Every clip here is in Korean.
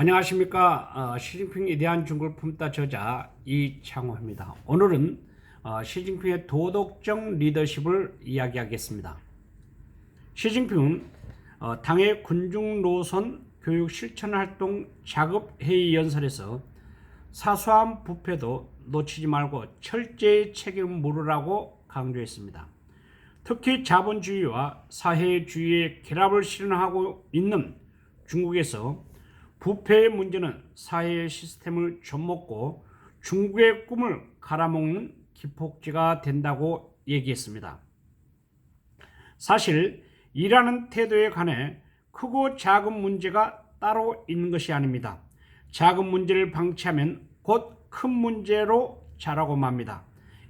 안녕하십니까. 시진핑에 대한 중국을 품다 저자 이창호입니다. 오늘은 시진핑의 도덕적 리더십을 이야기하겠습니다. 시진핑은 당의 군중 노선 교육 실천 활동 작업 회의 연설에서 사소한 부패도 놓치지 말고 철저히 책임을 물으라고 강조했습니다. 특히 자본주의와 사회주의의 결합을 실현하고 있는 중국에서 부패의 문제는 사회 시스템을 좀먹고 중국의 꿈을 갈아먹는 기폭제가 된다고 얘기했습니다. 사실 일하는 태도에 관해 크고 작은 문제가 따로 있는 것이 아닙니다. 작은 문제를 방치하면 곧 큰 문제로 자라고 맙니다.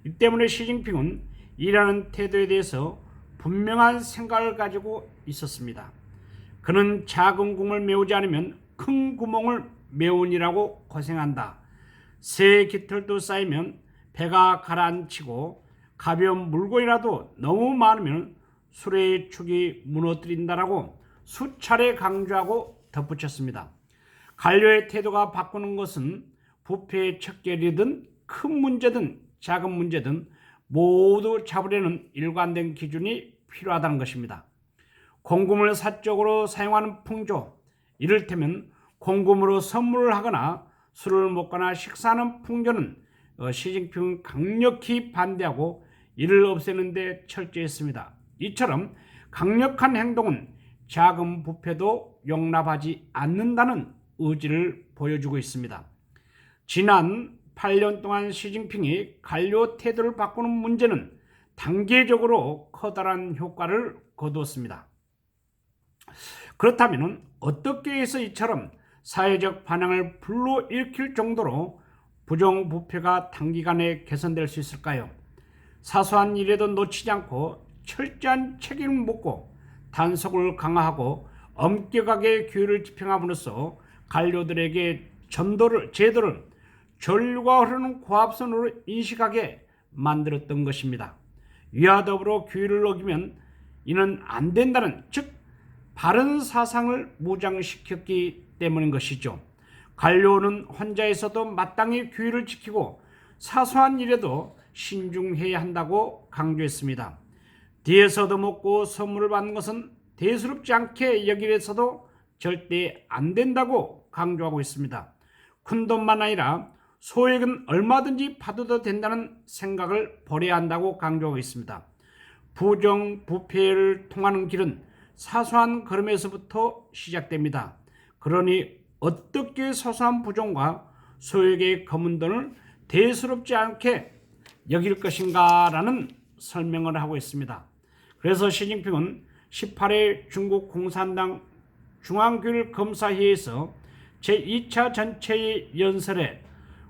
이 때문에 시진핑은 일하는 태도에 대해서 분명한 생각을 가지고 있었습니다. 그는 작은 구멍을 메우지 않으면 큰 구멍을 메우니라고 고생한다. 새 깃털도 쌓이면 배가 가라앉히고 가벼운 물건이라도 너무 많으면 수레의 축이 무너뜨린다라고 수차례 강조하고 덧붙였습니다. 관료의 태도가 바꾸는 것은 부패의 척결이든 큰 문제든 작은 문제든 모두 잡으려는 일관된 기준이 필요하다는 것입니다. 공금을 사적으로 사용하는 풍조, 이를테면 공금으로 선물을 하거나 술을 먹거나 식사하는 풍조는 시진핑은 강력히 반대하고 이를 없애는 데 철저했습니다. 이처럼 강력한 행동은 작은 부패도 용납하지 않는다는 의지를 보여주고 있습니다. 지난 8년 동안 시진핑이 관료 태도를 바꾸는 문제는 단계적으로 커다란 효과를 거두었습니다. 그렇다면 어떻게 해서 이처럼 사회적 반향을 불러일으킬 정도로 부정부패가 단기간에 개선될 수 있을까요? 사소한 일에도 놓치지 않고 철저한 책임을 묻고 단속을 강화하고 엄격하게 규율을 집행함으로써 관료들에게 제도를 전류가 흐르는 고압선으로 인식하게 만들었던 것입니다. 위와 더불어 규율을 어기면 이는 안 된다는, 즉 바른 사상을 무장시켰기 때문인 것이죠. 관료는 혼자에서도 마땅히 규율을 지키고 사소한 일에도 신중해야 한다고 강조했습니다. 뒤에서도 먹고 선물을 받는 것은 대수롭지 않게 여기래서도 절대 안 된다고 강조하고 있습니다. 큰돈만 아니라 소액은 얼마든지 받아도 된다는 생각을 버려야 한다고 강조하고 있습니다. 부정부패를 통하는 길은 사소한 걸음에서부터 시작됩니다. 그러니 어떻게 사소한 부정과 소액의 검은 돈을 대수롭지 않게 여길 것인가 라는 설명을 하고 있습니다. 그래서 시진핑은 18회 중국 공산당 중앙교육검사회에서 제2차 전체 연설에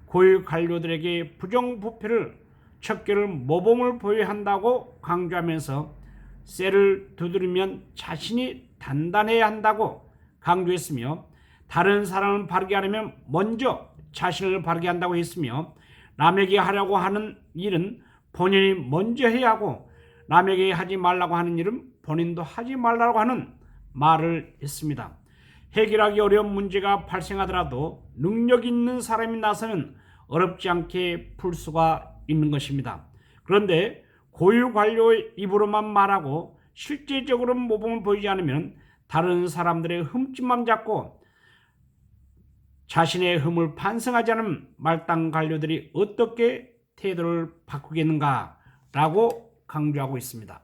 고위 관료들에게 부정부패를 척결을 모범을 보여야 한다고 강조하면서 쇠를 두드리면 자신이 단단해야 한다고 강조했으며, 다른 사람을 바르게 하려면 먼저 자신을 바르게 한다고 했으며, 남에게 하려고 하는 일은 본인이 먼저 해야 하고 남에게 하지 말라고 하는 일은 본인도 하지 말라고 하는 말을 했습니다. 해결하기 어려운 문제가 발생하더라도 능력 있는 사람이 나서면 어렵지 않게 풀 수가 있는 것입니다. 그런데 고유 관료의 입으로만 말하고 실제적으로 모범을 보이지 않으면 다른 사람들의 흠집만 잡고 자신의 흠을 반성하지 않은 말단 관료들이 어떻게 태도를 바꾸겠는가 라고 강조하고 있습니다.